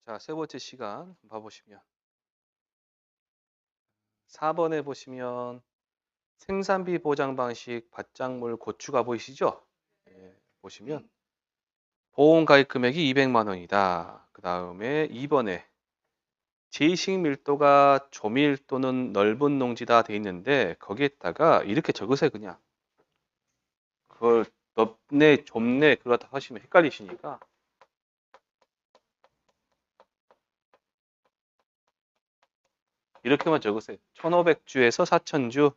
자, 세 번째 시간 봐보시면 4번에 보시면 생산비 보장 방식 밭작물 고추가 보이시죠? 예, 보시면 보험 가입 금액이 200만 원이다. 그 다음에 2번에 지식 밀도가 조밀 또는 넓은 농지다 돼 있는데 거기에다가 이렇게 적으세요 그냥. 그걸 넓네 좁네 그거 다 하시면 헷갈리시니까 이렇게만 적으세요. 1500주에서 4000주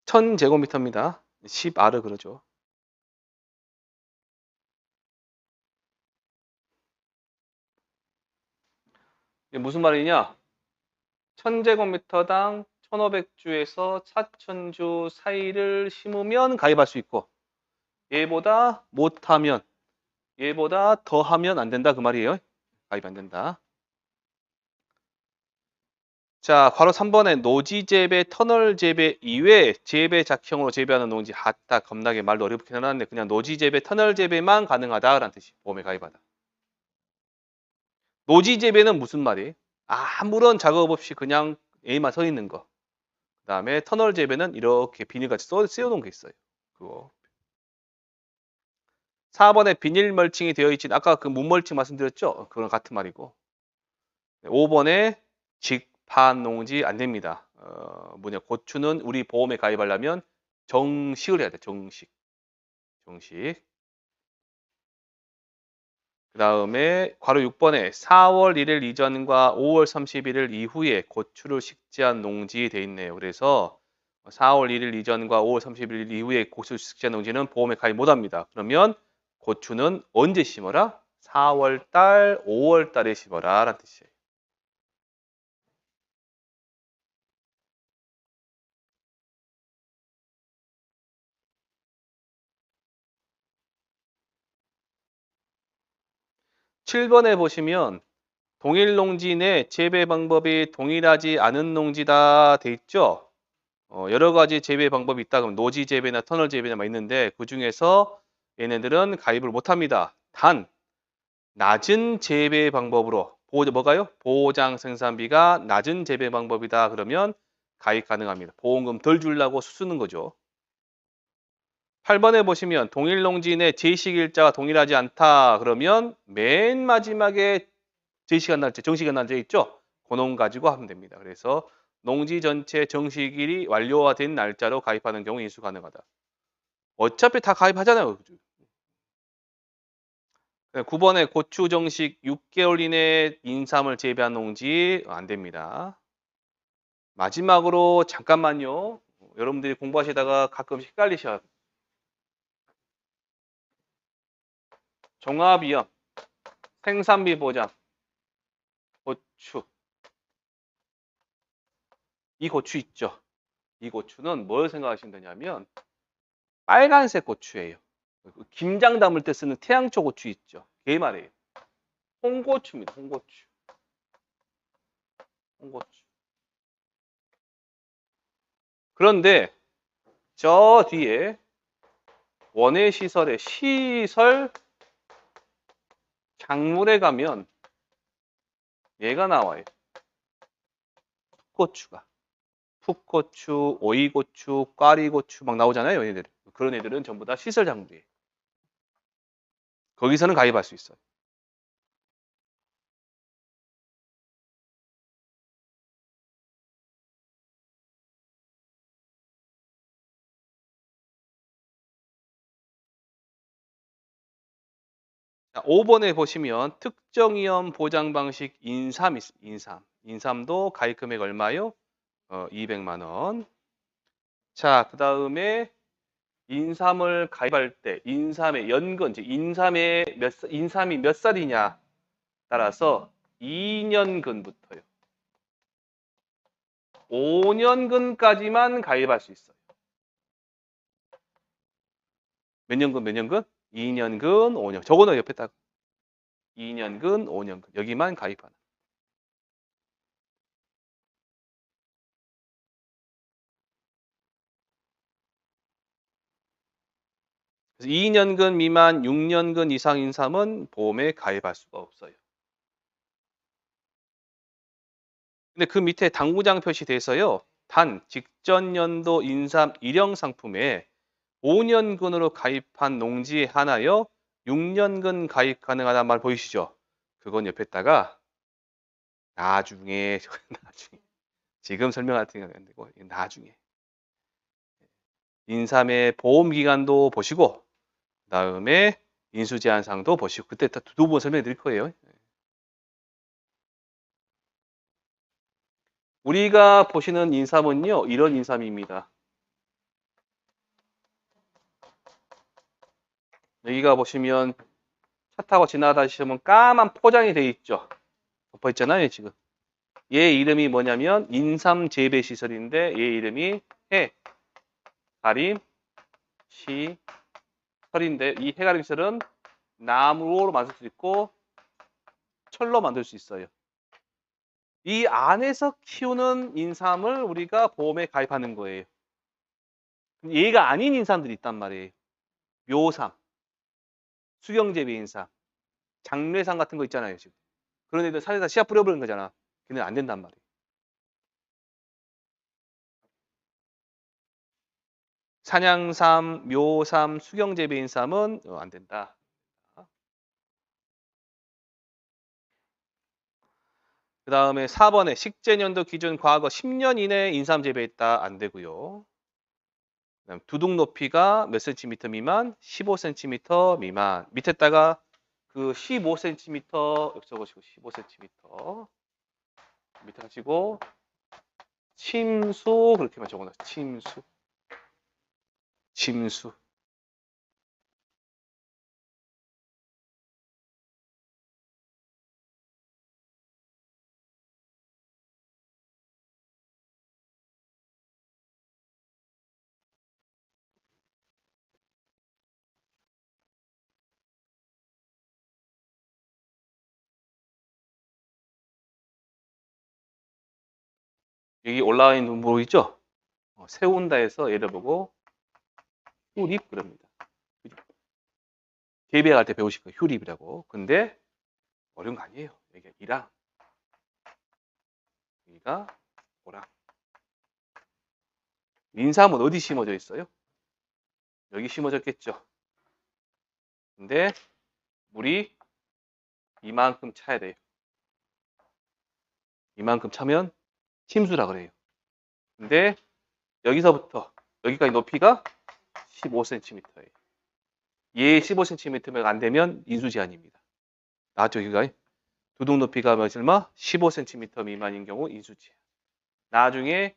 1000제곱미터입니다. 10R을 그러죠. 이게 무슨 말이냐? 1000제곱미터당 1500주에서 4000주 사이를 심으면 가입할 수 있고 얘보다 못하면 얘보다 더하면 안 된다 그 말이에요. 가입 안 된다. 자, 괄호 3번에 노지 재배, 터널 재배 이외에 재배 작형으로 재배하는 농지 하다 겁나게 말도 어렵게 해놨는데 그냥 노지 재배, 터널 재배만 가능하다라는 뜻이 보험에 가입하다. 노지 재배는 무슨 말이에요? 아무런 작업 없이 그냥 A만 서 있는 거. 그 다음에 터널 재배는 이렇게 비닐같이 씌워놓은 게 있어요. 그거. 4번에 비닐 멀칭이 되어 있진 아까 그 문멀칭 말씀드렸죠? 그건 같은 말이고. 5번에 직판 농지 안 됩니다. 고추는 우리 보험에 가입하려면 정식을 해야 돼. 정식. 그 다음에 괄호 6번에 4월 1일 이전과 5월 31일 이후에 고추를 식재한 농지 돼 있네요. 그래서 4월 1일 이전과 5월 31일 이후에 고추를 식재한 농지는 보험에 가입 못합니다. 그러면 고추는 언제 심어라? 4월 달, 5월 달에 심어라 라는 뜻이에요. 칠 번에 보시면 동일 농지 내 재배 방법이 동일하지 않은 농지다 돼 있죠. 여러 가지 재배 방법이 있다 그러면 노지 재배나 터널 재배나 막 있는데 그중에서 얘네들은 가입을 못 합니다. 단 낮은 재배 방법으로 뭐가요? 보장 생산비가 낮은 재배 방법이다 그러면 가입 가능합니다. 보험금 덜 주려고 쓰는 거죠. 8번에 보시면 동일 농지 내 제식 일자가 동일하지 않다 그러면 맨 마지막에 제시간 날짜, 정식한 날짜 있죠? 그놈 가지고 하면 됩니다. 그래서 농지 전체 정식일이 완료화된 날짜로 가입하는 경우 인수 가능하다. 어차피 다 가입하잖아요. 9번에 고추 정식 6개월 이내 인삼을 재배한 농지 안 됩니다. 마지막으로 잠깐만요. 여러분들이 공부하시다가 가끔 헷갈리셔요. 종합이요. 생산비 보장. 고추. 이 고추 있죠? 이 고추는 뭘 생각하시면 되냐면 빨간색 고추예요. 김장 담을 때 쓰는 태양초 고추 있죠? 그게 말이에요. 홍고추입니다. 홍고추. 홍고추. 그런데 저 뒤에 원예 시설의 시설 작물에 가면 얘가 나와요. 풋고추가. 풋고추, 오이고추, 꽈리고추 막 나오잖아요. 얘네들. 그런 애들은 전부 다 시설 작물이에요. 거기서는 가입할 수 있어요. 자, 5번에 보시면 특정위험 보장 방식 인삼 있습니다. 인삼. 인삼도 가입 금액 얼마요? 200만 원. 자, 그다음에 인삼을 가입할 때 인삼의 연근, 즉 인삼이 몇 살이냐 따라서 2년근부터요. 5년근까지만 가입할 수 있어요. 몇 년근, 몇 년근? 2년근, 5년. 저거는 옆에 딱 2년근, 5년근. 여기만 가입하는. 2년근 미만 6년근 이상 인삼은 보험에 가입할 수가 없어요. 근데 그 밑에 당구장 표시돼서요. 단 직전 연도 인삼 일형 상품에 5년근으로 가입한 농지에 한하여 6년근 가입 가능하다는 말 보이시죠? 그건 옆에다가 나중에 나중에 지금 설명할 생각이 안 되고 나중에 인삼의 보험 기간도 보시고 그다음에 인수 제한상도 보시고 그때 두 번 설명해 드릴 거예요. 우리가 보시는 인삼은요. 이런 인삼입니다. 여기가 보시면 차 타고 지나다니시면 까만 포장이 돼 있죠. 덮어 있잖아요, 지금. 얘 이름이 뭐냐면 인삼 재배 시설인데 얘 이름이 해가림 시설인데 이 해가림 시설은 나무로 만들 수 있고 철로 만들 수 있어요. 이 안에서 키우는 인삼을 우리가 보험에 가입하는 거예요. 얘가 아닌 인삼들이 있단 말이에요. 묘삼, 수경재배 인삼, 장례삼 같은 거 있잖아요, 지금. 그런 애들 산에다 씨앗 뿌려버리는 거잖아. 걔는 안 된단 말이에요. 산양삼, 묘삼, 수경재배인삼은 안 된다. 그 다음에 4번에 식재년도 기준 과거 10년 이내에 인삼 재배했다. 안 되고요. 그다음 두둑 높이가 몇 cm 미만? 15cm 미만. 밑에다가 그 15cm 여기 적으시고 15cm 밑에 하시고 침수 그렇게만 적어놨어요. 침수. 침수. 여기 올라와 있는 뭐 있죠? 세운다에서 예를 보고 휴립 그럽니다. 재배할 때 배우실 거예요. 휴립이라고. 근데 어려운 거 아니에요. 여기가 이랑 여기가 오랑. 인삼은 어디 심어져 있어요? 여기 심어졌겠죠. 근데 물이 이만큼 차야 돼요. 이만큼 차면 침수라 그래요. 근데 여기서부터 여기까지 높이가 15cm예요. 얘 15cm가 안 되면 인수 제한입니다. 나왔죠, 여기가? 두둑 높이가 얼마? 15cm 미만인 경우 인수 제한. 나중에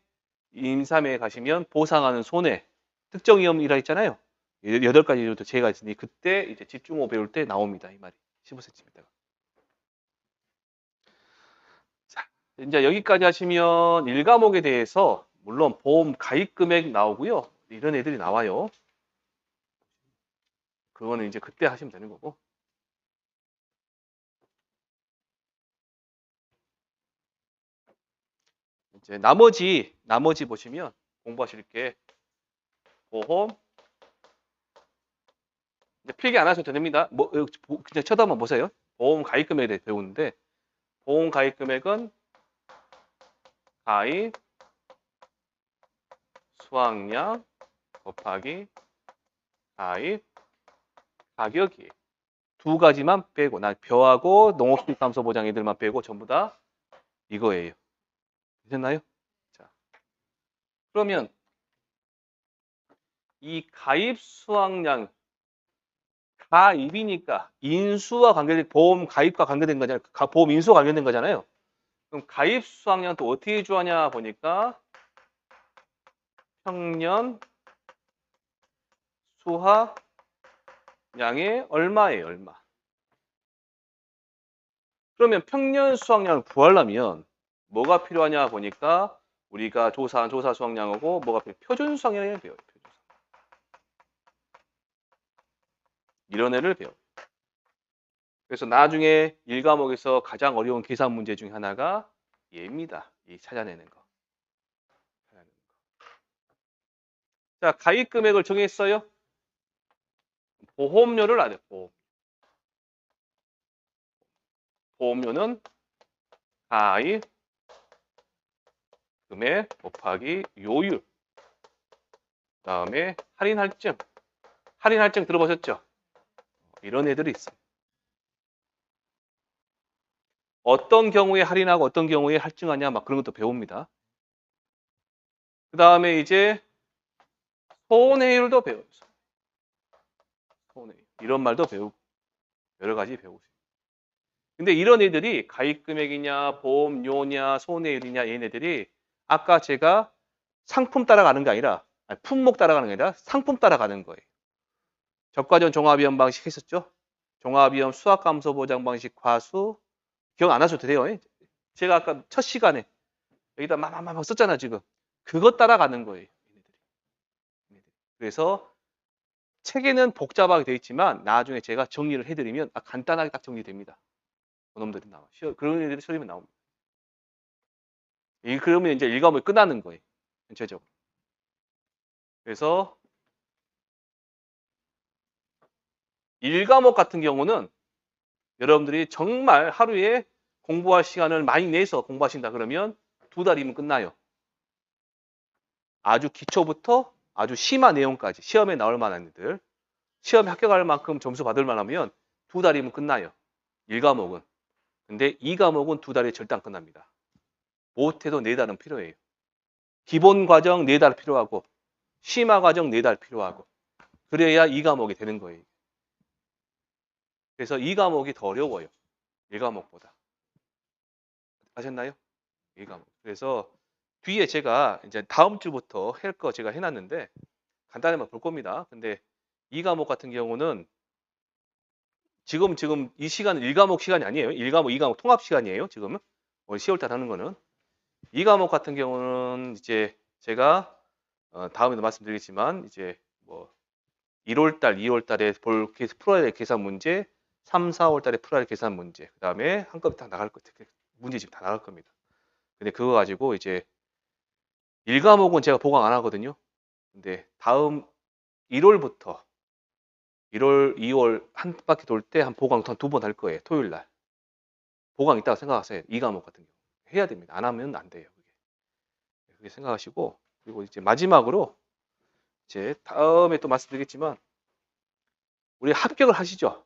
인삼에 가시면 보상하는 손해 특정 위험이라 했잖아요. 8가지 정도 제가 있으니 그때 이제 집중호우 배울 때 나옵니다. 이 말이. 15cm가. 자, 이제 여기까지 하시면 1과목에 대해서 물론 보험 가입 금액 나오고요. 이런 애들이 나와요. 그거는 이제 그때 하시면 되는 거고. 이제 나머지 보시면 공부하실 게 보험 이제 필기 안 하셔도 됩니다. 뭐 그냥 쳐다만 보세요. 보험 가입 금액에 대해 배우는데 보험 가입 금액은 가입 수확량 곱하기 가입 가격이 두 가지만 빼고 나 벼하고 농업수익 감소 보장 애들만 빼고 전부 다 이거예요. 됐나요? 자, 그러면 이 가입 수확량 가입이니까 인수와 관계된 보험 가입과 관계된 거잖아요. 보험 인수와 관계된 거잖아요. 그럼 가입 수확량 또 어떻게 구하냐 보니까 평년 수확량이 얼마예요, 얼마? 그러면 평년 수확량을 구하려면 뭐가 필요하냐 보니까 우리가 조사한 조사 수확량하고 뭐가 필요해요? 표준 수확량을 배워요. 표준 수확량. 이런 애를 배워요. 그래서 나중에 1과목에서 가장 어려운 계산 문제 중에 하나가 얘입니다. 이 찾아내는 거. 자, 가입 금액을 정했어요. 보험료를 안 해. 보험료는 가입 금액 곱하기 요율. 그다음에 할인 할증. 할인 할증 들어보셨죠? 이런 애들이 있어요. 어떤 경우에 할인하고 어떤 경우에 할증하냐 막 그런 것도 배웁니다. 그다음에 이제 손해율도 배워요. 손해율. 이런 말도 배우고 여러 가지 배우고. 근데 이런 애들이 가입 금액이냐, 보험료냐, 손해율이냐 얘네들이 아까 제가 상품 따라가는 게 아니라 품목 따라가는 게 아니라 상품 따라가는 거예요. 저가전 종합위험 방식 했었죠? 종합위험 수학감소 보장 방식 과수 기억 안 하셔도 돼요. 제가 아까 첫 시간에 여기다 막 썼잖아 지금. 그것 따라가는 거예요. 그래서 책에는 복잡하게 되어 있지만 나중에 제가 정리를 해드리면 간단하게 딱 정리됩니다. 그놈들이 나와. 그런 애들이 시험에 나옵니다. 그러면 이제 일과목이 끝나는 거예요. 전체적으로. 그래서 1과목 같은 경우는 여러분들이 정말 하루에 공부할 시간을 많이 내서 공부하신다 그러면 2달이면 끝나요. 아주 기초부터 아주 심한 내용까지 시험에 나올 만한 애들 시험에 합격할 만큼 점수 받을 만하면 2달이면 끝나요. 1과목은. 근데 2과목은 2달이 절대 안 끝납니다. 못해도 4달은 필요해요. 기본 과정 4달 필요하고 심화 과정 4달 필요하고 그래야 2과목이 되는 거예요. 그래서 2과목이 더 어려워요. 1과목보다. 아셨나요? 2과목. 그래서 뒤에 제가 이제 다음 주부터 할 거 제가 해놨는데 간단히만 볼 겁니다. 근데 2과목 같은 경우는 지금 이 시간은 1과목 시간이 아니에요. 1과목, 2과목 통합 시간이에요. 지금은. 올 10월달 하는 거는. 2과목 같은 경우는 이제 제가 다음에도 말씀드리겠지만 이제 뭐 1월달, 2월달에 풀어야 될 계산 문제, 3, 4월달에 풀어야 될 계산 문제, 그 다음에 한꺼번에 다 나갈 거 문제 지금 다 나갈 겁니다. 근데 그거 가지고 이제 1과목은 제가 보강 안 하거든요. 근데 다음 1월부터 1월, 2월 한 바퀴 돌 때 한 보강 2번 할 거예요. 토요일 날. 보강 있다고 생각하세요. 2과목 같은 경우. 해야 됩니다. 안 하면 안 돼요. 그렇게 생각하시고 그리고 이제 마지막으로 이제 다음에 또 말씀드리겠지만 우리 합격을 하시죠.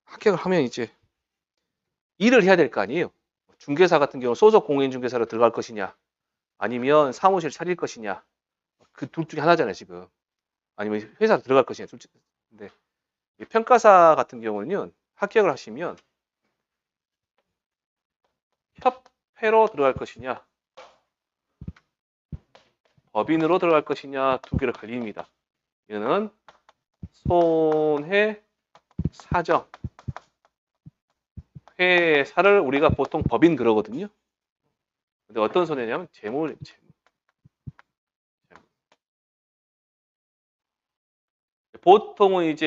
합격을 하면 이제 일을 해야 될 거 아니에요. 중개사 같은 경우 소속 공인중개사로 들어갈 것이냐 아니면 사무실 차릴 것이냐 그 둘 중에 하나잖아요 지금. 아니면 회사 들어갈 것이냐 둘 중에. 근데 평가사 같은 경우는요 합격을 하시면 협회로 들어갈 것이냐 법인으로 들어갈 것이냐 2개로 갈립니다. 이거는 손해 사정 회사를 우리가 보통 법인 그러거든요. 근데 어떤 손해냐면 재물. 보통은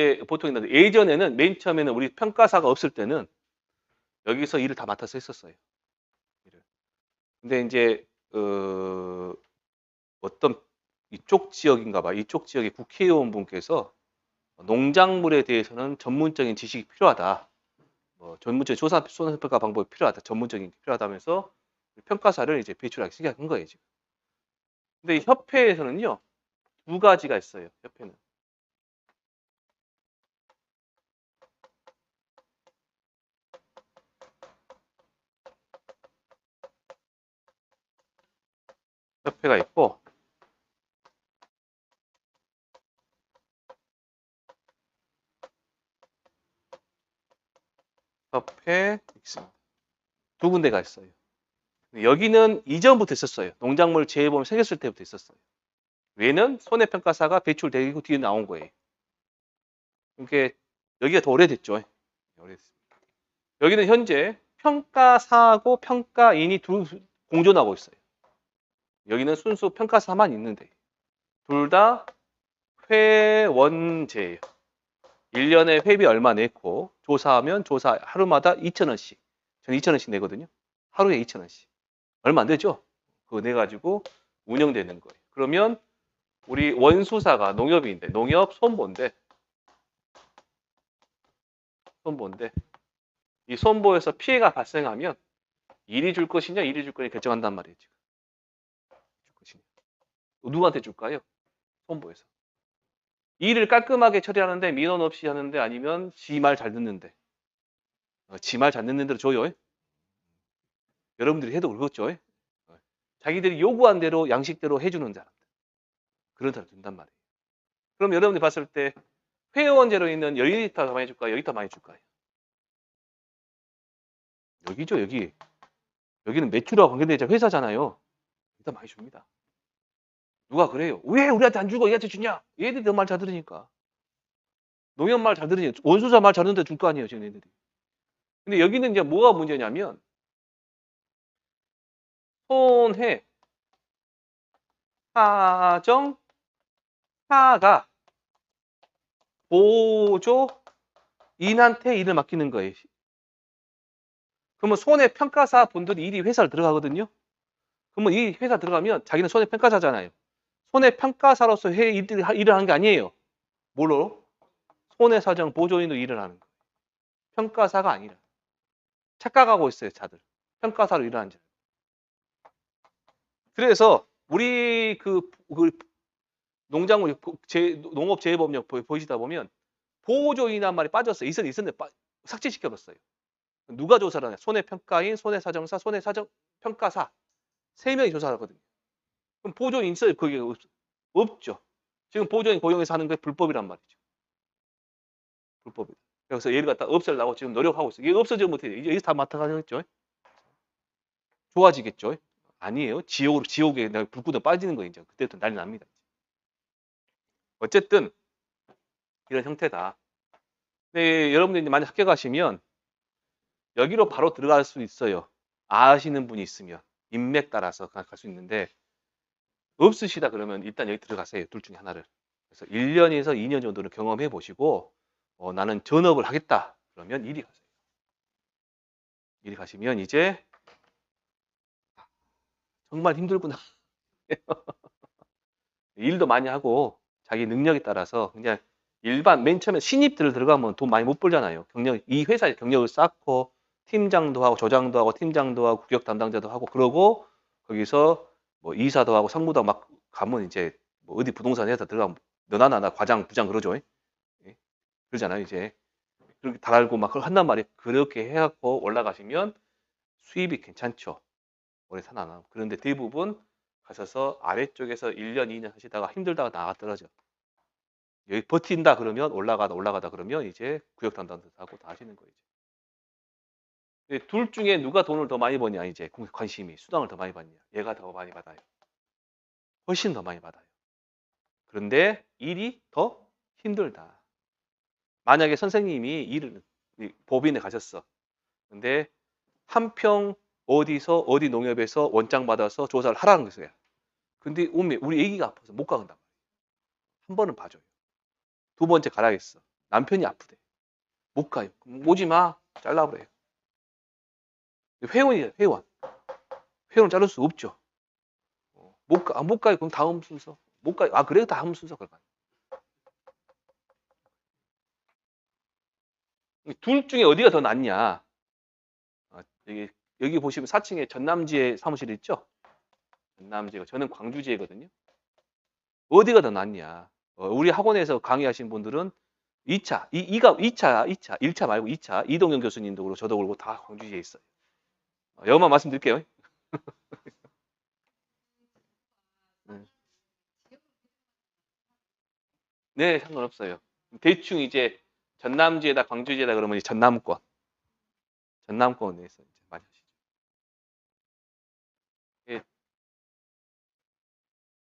예전에는 맨 처음에는 우리 평가사가 없을 때는 여기서 일을 다 맡아서 했었어요. 근데 이제 어떤 이쪽 지역인가 봐. 이쪽 지역의 국회의원 분께서 농작물에 대해서는 전문적인 지식이 필요하다. 전문적인 손해평가 방법이 필요하다. 전문적인 게 필요하다면서 평가사를 이제 배출하기 시작한 거예요, 지금. 근데 이 협회에서는요, 2가지가 있어요, 협회는. 협회가 있고, 협회 있습니다. 2군데가 있어요. 여기는 이전부터 있었어요. 농작물 재해보험 생겼을 때부터 있었어요. 얘는 손해평가사가 배출되고 뒤에 나온 거예요. 그러니까 여기가 더 오래됐죠. 오래됐습니다. 여기는 현재 평가사하고 평가인이 둘 공존하고 있어요. 여기는 순수 평가사만 있는데 둘 다 회원제예요. 1년에 회비 얼마 내고 조사하면 조사 하루마다 2,000원씩. 저는 2,000원씩 내거든요. 하루에 2,000원씩. 얼마 안 되죠? 그거 내가지고 운영되는 거예요. 그러면 우리 원수사가 농협인데 농협 손보인데 손보인데 이 손보에서 피해가 발생하면 일이 줄 것이냐 일이 줄 거냐 결정한단 말이에요. 지금. 줄 것이냐. 누구한테 줄까요? 손보에서. 일을 깔끔하게 처리하는데 민원 없이 하는데 아니면 지 말 잘 듣는데. 지 말 잘 듣는 대로 줘요. 여러분들이 해도 그렇죠. 자기들이 요구한 대로 양식대로 해주는 사람들. 그런 사람 준단 말이에요. 그럼 여러분들이 봤을 때 회원제로 있는 12리터 더 많이 줄까요? 12리터 많이 줄까요? 여기죠, 여기. 여기는 매출하고 관계되자 회사잖아요. 일단 많이 줍니다. 누가 그래요? 왜 우리한테 안 주고 얘한테 주냐? 얘들이 더 말 잘 들으니까. 농협 말 잘 들으니까. 원수사 말 잘 듣는데 줄 거 아니에요, 지금 애들이. 근데 여기는 이제 뭐가 문제냐면 손해, 사정, 사가 보조인한테 일을 맡기는 거예요. 그러면 손해평가사 분들이 일이 회사를 들어가거든요. 그러면 이 회사 들어가면 자기는 손해평가사잖아요. 손해평가사로서 일을 하는 게 아니에요. 뭘로? 손해사정 보조인으로 일을 하는 거예요. 평가사가 아니라. 착각하고 있어요, 다들. 평가사로 일하는 자. 그래서 우리 그 농작물 농업재해법령 보시다 보면 보조인한 말이 빠졌어요. 있었는데 삭제시켜버렸어요. 누가 조사를 하냐? 손해평가인, 손해사정사, 손해사정평가사 3명이 조사를 하거든요. 그럼 보조인 있어요? 그게 없죠. 지금 보조인 고용해서 하는 게 불법이란 말이죠. 불법이다. 그래서 얘를 갖다 없애려고 지금 노력하고 있어요. 이게 없어지면 못해요. 이제 다 맡아가겠죠? 좋아지겠죠? 아니에요. 지옥에 내가 불구덩 빠지는 거예요. 이제 그때부터 난리 납니다. 어쨌든 이런 형태다. 근데 여러분들이 만약 학교 가시면 여기로 바로 들어갈 수 있어요. 아시는 분이 있으면 인맥 따라서 갈 수 있는데 없으시다 그러면 일단 여기 들어가세요. 둘 중에 하나를. 그래서 1년에서 2년 정도는 경험해 보시고 나는 전업을 하겠다. 그러면 이리 가세요. 이리 가시면 이제 정말 힘들구나. 일도 많이 하고 자기 능력에 따라서 그냥 일반 맨 처음에 신입들 들어가면 돈 많이 못 벌잖아요. 이 회사에 경력을 쌓고 팀장도 하고 조장도 하고 팀장도 하고 구역 담당자도 하고 그러고 거기서 뭐 이사도 하고 상무도 하고 막 가면 이제 뭐 어디 부동산 회사 들어가면 너나 나나 과장 부장 그러죠. 예? 그러잖아요. 이제 그렇게 다 알고 막 한단 말이에요. 그렇게 해갖고 올라가시면 수입이 괜찮죠. 오래 살아남고. 그런데 대부분 가셔서 아래쪽에서 1년, 2년 하시다가 힘들다가 나가 떨어져. 여기 버틴다 그러면 올라가다 그러면 이제 구역 담당자 하고 다 하시는 거예요. 둘 중에 누가 돈을 더 많이 버냐 이제 관심이 수당을 더 많이 받냐. 얘가 더 많이 받아요. 훨씬 더 많이 받아요. 그런데 일이 더 힘들다. 만약에 선생님이 법인에 가셨어. 근데 한평 어디 농협에서 원장 받아서 조사를 하라는 거예요. 근데 우리 애기가 아파서 못 가간단 말이에요. 한 번은 봐줘요. 두 번째 가라겠어. 남편이 아프대. 못 가요. 오지 마. 잘라버려요. 회원이에요. 회원 자를 수 없죠. 못 가요. 그럼 다음 순서. 못 가요. 그래도 다음 순서 걸까요? 둘 중에 어디가 더 낫냐? 여기 보시면 4층에 전남지에 사무실 있죠? 전남지가 저는 광주지거든요. 어디가 더 낫냐? 우리 학원에서 강의하신 분들은 2차, 1차 말고 2차 이동영 교수님도 그렇고 저도 그렇고 다 광주지에 있어요. 여기만 말씀드릴게요. 네, 상관없어요. 대충 이제 전남지에다 광주지에다 그러면 전남권 내에서 이제 많이 하시죠. 예.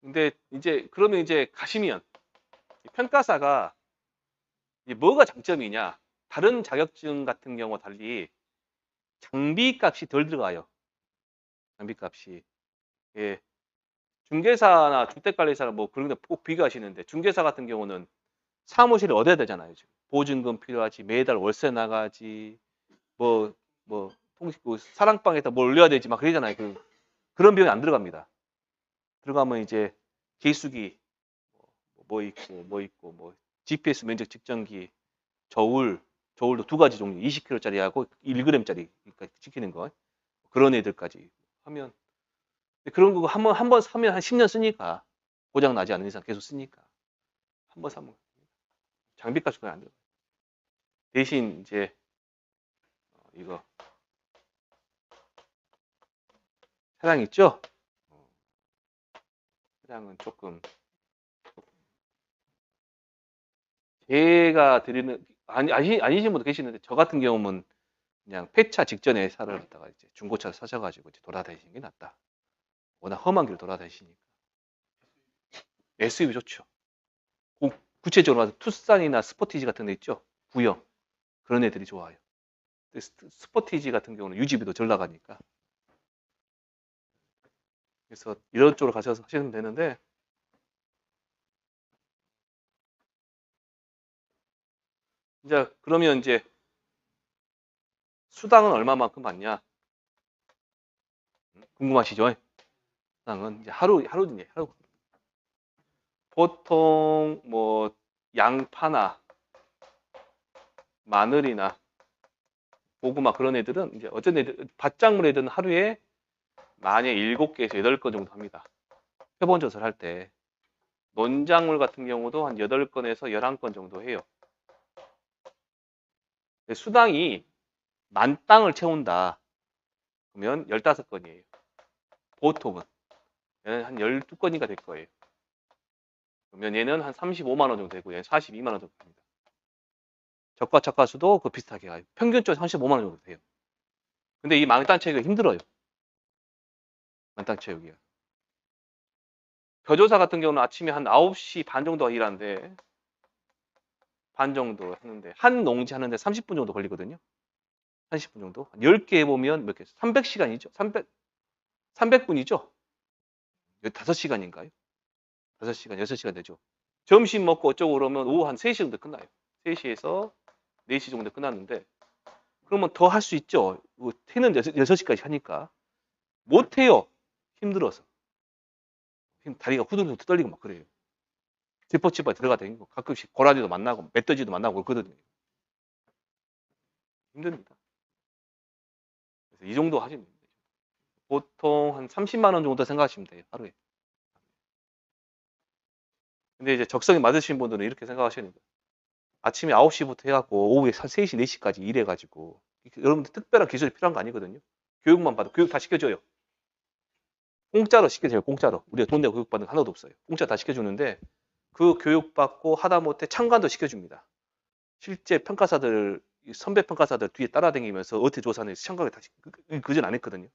근데 이제 그러면 이제 가시면 평가사가 뭐가 장점이냐? 다른 자격증 같은 경우와 달리 장비값이 덜 들어가요. 장비값이. 예. 중개사나 주택관리사나 뭐 그런 데 꼭 비교하시는데 중개사 같은 경우는 사무실을 얻어야 되잖아요. 지금. 보증금 필요하지, 매달 월세 나가지, 뭐 사랑방에다 뭘 올려야 되지 막 그러잖아요. 그런 비용이 안 들어갑니다. 들어가면 이제 계수기 뭐 있고 GPS 면적 측정기, 저울 저울도 두 가지 종류, 20kg짜리하고 1g짜리 찍히는 거. 그런 애들까지 하면 그런 거 한 번 사면 한 10년 쓰니까 고장 나지 않는 이상 계속 쓰니까 한 번 사면 장비값이 거의 안 들어요. 대신 이제 이거 차량 있죠? 차량은 조금 제가 드리는 아니신 분도 계시는데 저 같은 경우는 그냥 폐차 직전에 차를 갖다가 이제 중고차 사셔가지고 이제 돌아다니시는 게 낫다. 워낙 험한 길을 돌아다니시니까. SUV 좋죠. 구체적으로 말해서 투싼이나 스포티지 같은 데 있죠? 구형. 그런 애들이 좋아요. 스포티지 같은 경우는 유지비도 덜 나가니까. 그래서 이런 쪽으로 가셔서 하시면 되는데 이제 그러면 이제 수당은 얼마만큼 받냐? 궁금하시죠? 수당은 이제 하루든지 하루. 보통 뭐 양파나 마늘이나 고구마 그런 애들은 이제 어떤 애들 밭작물 애들은 하루에 만약 7개에서 8건 정도 합니다. 표본조사를 할 때 논작물 같은 경우도 한 8건에서 11건 정도 해요. 수당이 만 땅을 채운다. 그러면 15건이에요. 보통은. 얘는 한 12건인가 될 거예요. 그러면 얘는 한 35만 원 정도 되고 얘는 42만 원 정도 됩니다. 저가 차가수도 그 비슷하게 가요. 평균적으로 35만 원 정도 돼요. 근데 이 만땅 채우기가 힘들어요. 만땅 채우기가. 겨조사 같은 경우는 아침에 한 9시 반 정도 일하는데 반 정도 하는데 한 농지 하는데 30분 정도 걸리거든요. 30분 정도. 10개 해보면 몇 개? 300시간이죠. 300분이죠. 5시간인가요? 5시간, 6시간 되죠. 점심 먹고 어쩌고 그러면 오후 한 3시 정도 끝나요. 3시에서 4시 정도 끝났는데 그러면 더 할 수 있죠. 태는 6시까지 하니까. 못해요. 힘들어서. 다리가 후들후들 떨리고 막 그래요. 지퍼치퍼 들어가 다니고 가끔씩 고라니도 만나고 멧돼지도 만나고 그러거든요. 힘듭니다. 그래서 이 정도 하시면 돼요. 보통 한 30만 원 정도 생각하시면 돼요. 하루에. 근데 이제 적성이 맞으신 분들은 이렇게 생각하시는 거예요. 아침에 9시부터 해갖고 오후에 3시, 4시까지 일해가지고 여러분들 특별한 기술이 필요한 거 아니거든요. 교육만 받아. 교육 다 시켜줘요. 공짜로 시켜줘요. 공짜로. 우리가 돈 내고 교육받는 거 하나도 없어요. 공짜 다 시켜주는데 그 교육받고 하다못해 참관도 시켜줍니다. 실제 평가사들, 선배 평가사들 뒤에 따라다니면서 어떻게 조사하는지 참관을 다 그전 안 했거든요.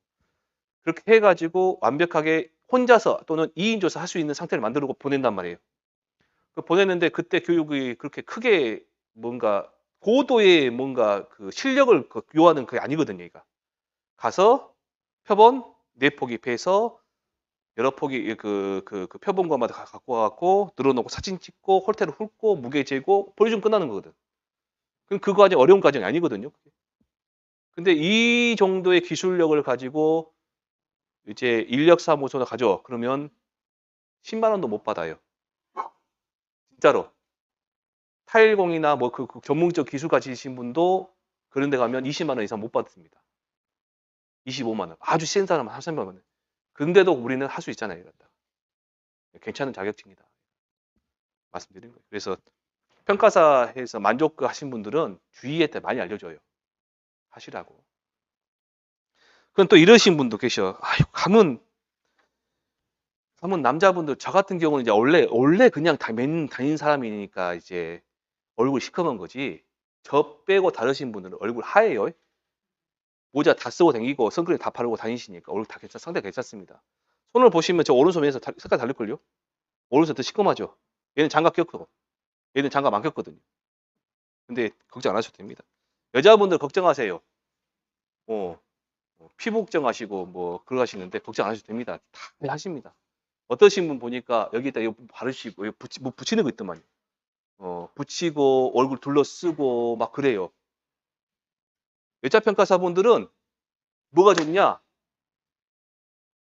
그렇게 해가지고 완벽하게 혼자서 또는 2인 조사 할 수 있는 상태를 만들고 보낸단 말이에요. 보냈는데 그때 교육이 그렇게 크게 뭔가 고도의 뭔가 그 실력을 요하는 그게 아니거든요. 얘가. 가서 표본 4포기 패서 여러 포기 그 표본과마다 갖고 와갖고 늘어놓고 사진 찍고 홀테를 훑고 무게 재고 보여주면 끝나는 거거든. 그럼 그 과정 어려운 과정이 아니거든요. 근데 이 정도의 기술력을 가지고 이제 인력사무소나 가져 그러면 10만 원도 못 받아요. 진짜로. 타일공이나 뭐 그 전문적 기술 가지신 분도 그런 데 가면 20만 원 이상 못 받습니다. 25만 원. 아주 센 사람은 30만 원. 근데도 우리는 할 수 있잖아요. 이런다. 괜찮은 자격증이다. 말씀드린 거예요. 그래서 평가사에서 만족하신 분들은 주위에 많이 알려줘요. 하시라고. 그럼 또 이러신 분도 계셔. 아유, 가면 남자분들, 저 같은 경우는 이제 원래 그냥 다닌 사람이니까 이제 얼굴 시커먼 거지. 저 빼고 다르신 분들은 얼굴 하얘요. 모자 다 쓰고 다니고 선크림 다 바르고 다니시니까 얼굴 다 상당히 괜찮습니다. 손을 보시면 저 오른손 위에서 색깔 다를걸요? 오른손 더 시커하죠. 얘는 장갑 꼈고 얘는 장갑 안 꼈거든요. 근데 걱정 안 하셔도 됩니다. 여자분들 걱정하세요. 피부 걱정하시고 뭐 그러 하시는데 걱정 안 하셔도 됩니다. 다 하십니다. 어떠신 분 보니까 여기다 이거 바르시고 뭐 붙이는 거 있더만요. 붙이고 얼굴 둘러쓰고 막 그래요. 여자평가사분들은 뭐가 좋냐?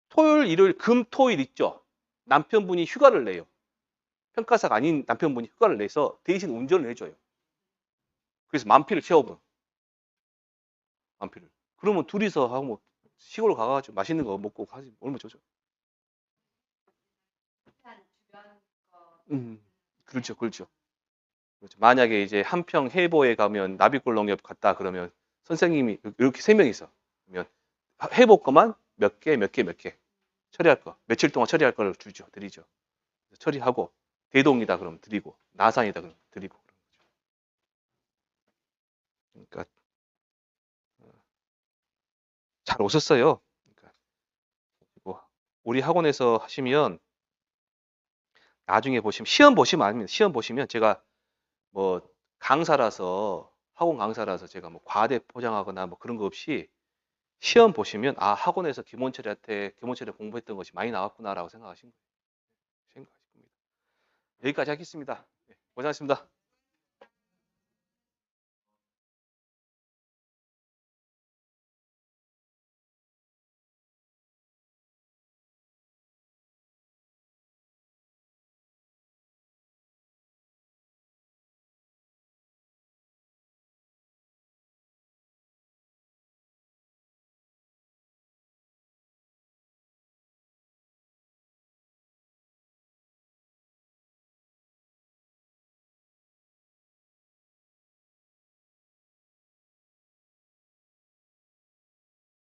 토요일, 일요일, 금, 토일 있죠? 남편분이 휴가를 내요. 평가사가 아닌 남편분이 휴가를 내서 대신 운전을 해줘요. 그래서 만피를 채워버려. 만피를. 그러면 둘이서 하고 뭐 시골 가가지고 맛있는 거 먹고 하지 얼마 좋죠. 그렇죠, 그렇죠. 그렇죠. 만약에 이제 한평 해보에 가면 나비골 농협 갔다 그러면 선생님이 이렇게 세 명 있어. 그러면 해보 거만 몇 개, 몇 개, 몇 개 처리할 거 며칠 동안 처리할 걸 주죠, 드리죠. 처리하고 대동이다 그러면 드리고 나산이다 그러면 드리고. 그러니까 잘 오셨어요. 그러니까 뭐 우리 학원에서 하시면 나중에 보시면 시험 보시면 아닙니다. 시험 보시면 제가 뭐 강사라서 학원 강사라서 제가 뭐 과대 포장하거나 뭐 그런 거 없이 시험 보시면 아 학원에서 김원철한테 김원철이 공부했던 것이 많이 나왔구나라고 생각하신 거예요. 생각하실 겁니다. 여기까지 하겠습니다. 네, 고생하셨습니다.